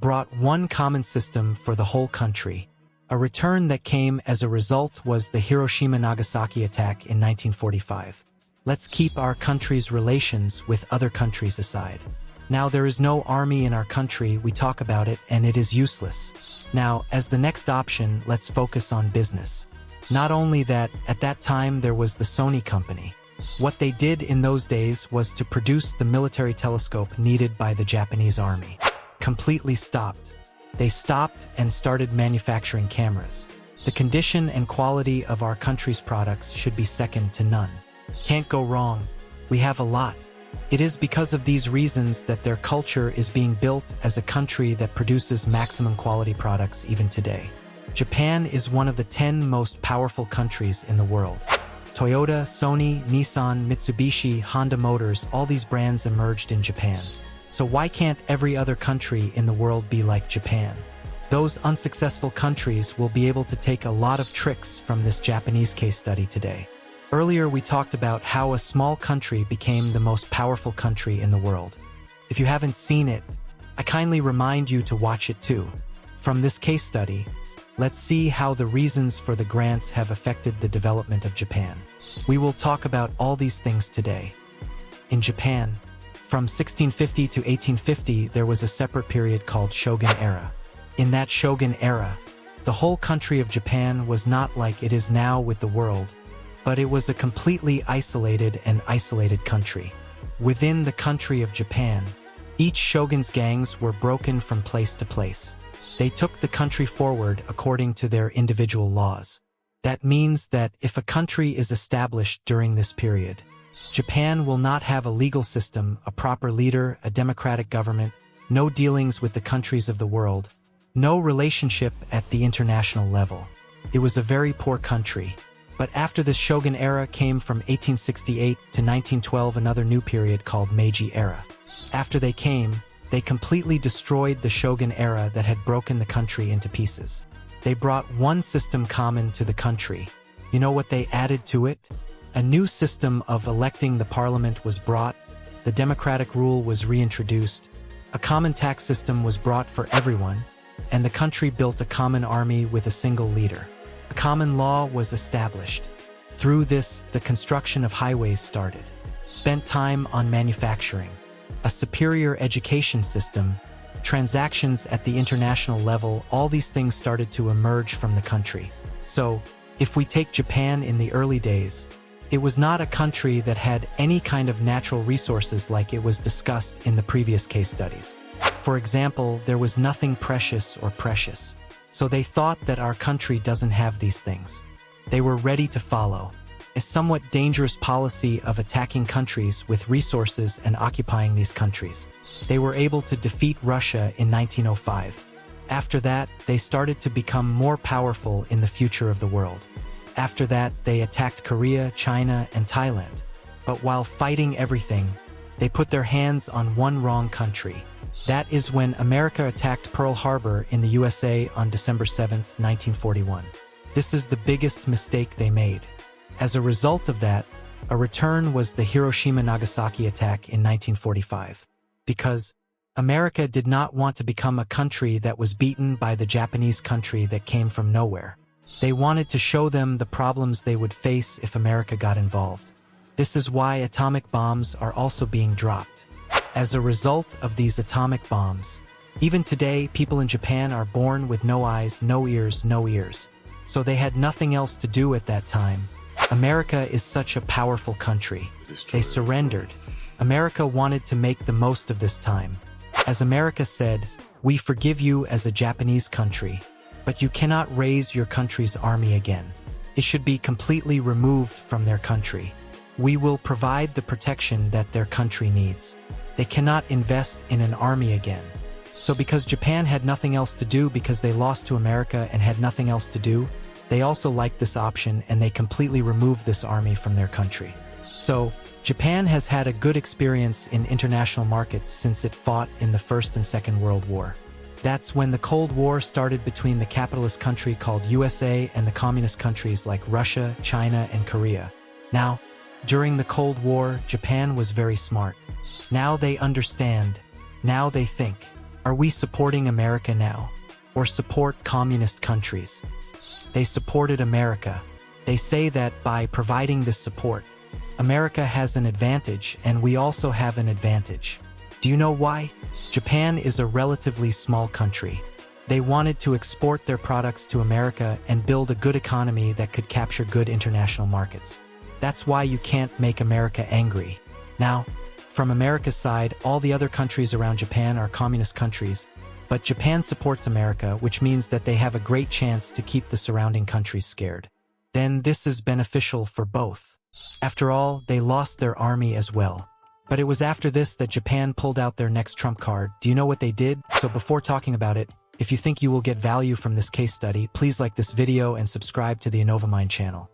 brought one common system for the whole country. A return that came as a result was the Hiroshima Nagasaki attack in 1945. Let's keep our country's relations with other countries aside. Now, there is no army in our country, we talk about it, and it is useless. Now, as the next option, let's focus on business. Not only that, at that time there was the Sony company. What they did in those days was to produce the military telescope needed by the Japanese army. Completely stopped. They stopped and started manufacturing cameras. The condition and quality of our country's products should be second to none. Can't go wrong. We have a lot. It is because of these reasons that their culture is being built as a country that produces maximum quality products even today. Japan is one of the 10 most powerful countries in the world. Toyota, Sony, Nissan, Mitsubishi, Honda Motors, all these brands emerged in Japan. So why can't every other country in the world be like Japan? Those unsuccessful countries will be able to take a lot of tricks from this Japanese case study today. Earlier we talked about how a small country became the most powerful country in the world. If you haven't seen it, I kindly remind you to watch it too. From this case study, let's see how the reasons for the grants have affected the development of Japan. We will talk about all these things today. In Japan, from 1650 to 1850, there was a separate period called Shogun era. In that Shogun era, the whole country of Japan was not like it is now with the world, but it was a completely isolated country. Within the country of Japan, each shogun's gangs were broken from place to place. They took the country forward according to their individual laws. That means that if a country is established during this period, Japan will not have a legal system, a proper leader, a democratic government, no dealings with the countries of the world, no relationship at the international level. It was a very poor country. But after the Shogun era came from 1868 to 1912 another new period called Meiji era. After they came, they completely destroyed the Shogun era that had broken the country into pieces. They brought one system common to the country. You know what they added to it? A new system of electing the parliament was brought, the democratic rule was reintroduced, a common tax system was brought for everyone, and the country built a common army with a single leader. A common law was established. Through this, the construction of highways started. Spent time on manufacturing, a superior education system, transactions at the international level, all these things started to emerge from the country. So, if we take Japan in the early days, it was not a country that had any kind of natural resources like it was discussed in the previous case studies. For example, there was nothing precious or precious. So they thought that our country doesn't have these things. They were ready to follow a somewhat dangerous policy of attacking countries with resources and occupying these countries. They were able to defeat Russia in 1905. After that, they started to become more powerful in the future of the world. After that, they attacked Korea, China, and Thailand. But while fighting everything, they put their hands on one wrong country. That is when America attacked Pearl Harbor in the USA on December 7, 1941. This is the biggest mistake they made. As a result of that, a return was the Hiroshima Nagasaki attack in 1945. Because America did not want to become a country that was beaten by the Japanese country that came from nowhere. They wanted to show them the problems they would face if America got involved. This is why atomic bombs are also being dropped. As a result of these atomic bombs, even today people in Japan are born with no eyes, no ears, no ears. So they had nothing else to do at that time. America is such a powerful country. They surrendered. America wanted to make the most of this time. As America said, "We forgive you as a Japanese country, but you cannot raise your country's army again. It should be completely removed from their country. We will provide the protection that their country needs. They cannot invest in an army again." So because Japan had nothing else to do because they lost to America and had nothing else to do, they also liked this option and they completely removed this army from their country. So, Japan has had a good experience in international markets since it fought in the First and Second World War. That's when the Cold War started between the capitalist country called USA and the communist countries like Russia, China, and Korea. Now, during the Cold War, Japan was very smart. Now they understand. Now they think. Are we supporting America now? Or support communist countries? They supported America. They say that by providing this support, America has an advantage and we also have an advantage. Do you know why? Japan is a relatively small country. They wanted to export their products to America and build a good economy that could capture good international markets. That's why you can't make America angry. Now, from America's side, all the other countries around Japan are communist countries, but Japan supports America, which means that they have a great chance to keep the surrounding countries scared. Then this is beneficial for both. After all, they lost their army as well. But it was after this that Japan pulled out their next trump card. Do you know what they did? So before talking about it, if you think you will get value from this case study, please like this video and subscribe to the InnovaMind channel.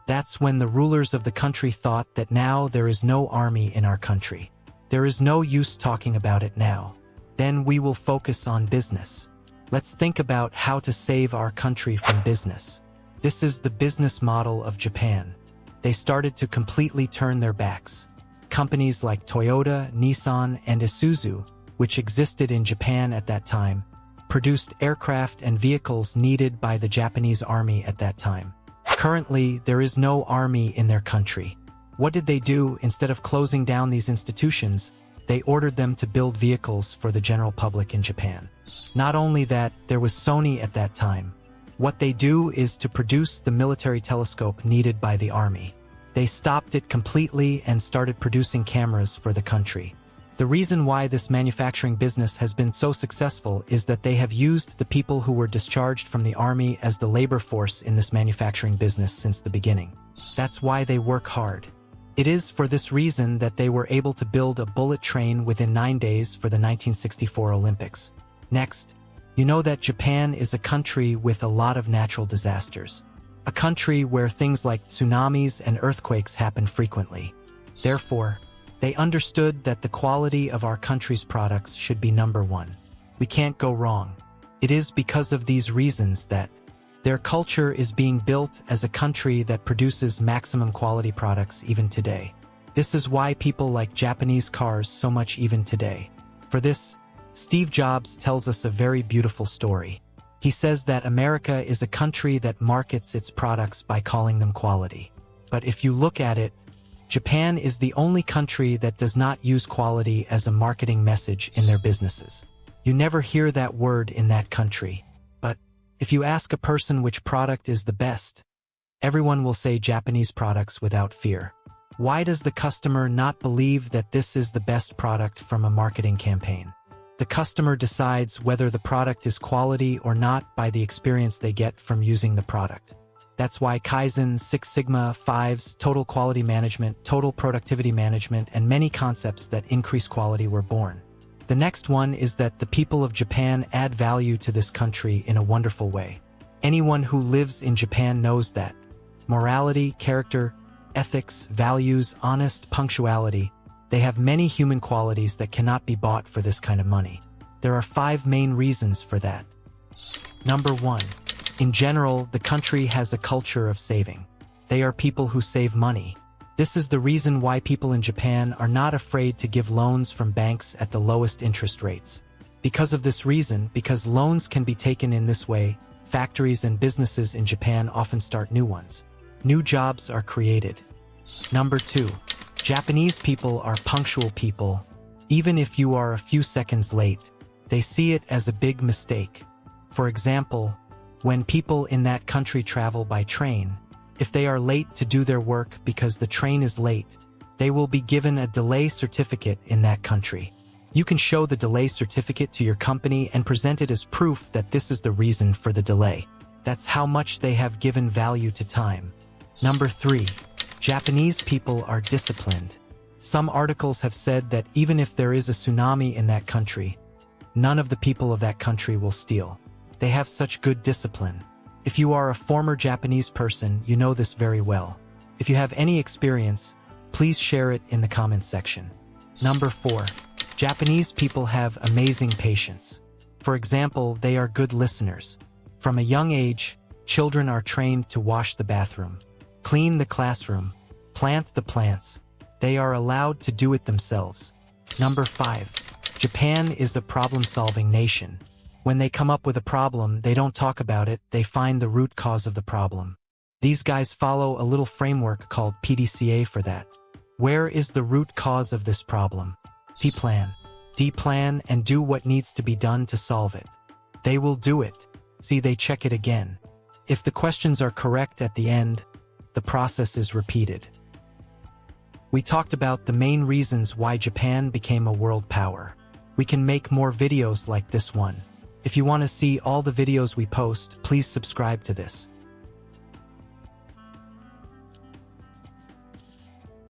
That's when the rulers of the country thought that now there is no army in our country. There is no use talking about it now. Then we will focus on business. Let's think about how to save our country from business. This is the business model of Japan. They started to completely turn their backs. Companies like Toyota, Nissan, and Isuzu, which existed in Japan at that time, produced aircraft and vehicles needed by the Japanese army at that time. Currently, there is no army in their country. What did they do? Instead of closing down these institutions, they ordered them to build vehicles for the general public in Japan. Not only that, there was Sony at that time. What they do is to produce the military telescope needed by the army. They stopped it completely and started producing cameras for the country. The reason why this manufacturing business has been so successful is that they have used the people who were discharged from the army as the labor force in this manufacturing business since the beginning. That's why they work hard. It is for this reason that they were able to build a bullet train within 9 days for the 1964 Olympics. Next, you know that Japan is a country with a lot of natural disasters. A country where things like tsunamis and earthquakes happen frequently. Therefore, they understood that the quality of our country's products should be number one. We can't go wrong. It is because of these reasons that their culture is being built as a country that produces maximum quality products even today. This is why people like Japanese cars so much even today. For this, Steve Jobs tells us a very beautiful story. He says that America is a country that markets its products by calling them quality. But if you look at it, Japan is the only country that does not use quality as a marketing message in their businesses. You never hear that word in that country. But if you ask a person which product is the best, everyone will say Japanese products without fear. Why does the customer not believe that this is the best product from a marketing campaign? The customer decides whether the product is quality or not by the experience they get from using the product. That's why Kaizen, Six Sigma, Fives, Total Quality Management, Total Productivity Management, and many concepts that increase quality were born. The next one is that the people of Japan add value to this country in a wonderful way. Anyone who lives in Japan knows that. Morality, character, ethics, values, honest, punctuality, they have many human qualities that cannot be bought for this kind of money. There are 5 main reasons for that. Number 1. In general, the country has a culture of saving. They are people who save money. This is the reason why people in Japan are not afraid to give loans from banks at the lowest interest rates. Because of this reason, because loans can be taken in this way, factories and businesses in Japan often start new ones. New jobs are created. Number 2. Japanese people are punctual people. Even if you are a few seconds late, they see it as a big mistake. For example, when people in that country travel by train, if they are late to do their work because the train is late, they will be given a delay certificate in that country. You can show the delay certificate to your company and present it as proof that this is the reason for the delay. That's how much they have given value to time. Number 3. Japanese people are disciplined. Some articles have said that even if there is a tsunami in that country, none of the people of that country will steal. They have such good discipline. If you are a former Japanese person, you know this very well. If you have any experience, please share it in the comments section. Number 4. Japanese people have amazing patience. For example, they are good listeners. From a young age, children are trained to wash the bathroom, clean the classroom, plant the plants. They are allowed to do it themselves. Number 5. Japan is a problem-solving nation. When they come up with a problem, they don't talk about it, they find the root cause of the problem. These guys follow a little framework called PDCA for that. Where is the root cause of this problem? P-plan. D-plan and do what needs to be done to solve it. They will do it. See, they check it again. If the questions are correct at the end, the process is repeated. We talked about the main reasons why Japan became a world power. We can make more videos like this one. If you want to see all the videos we post, please subscribe to this.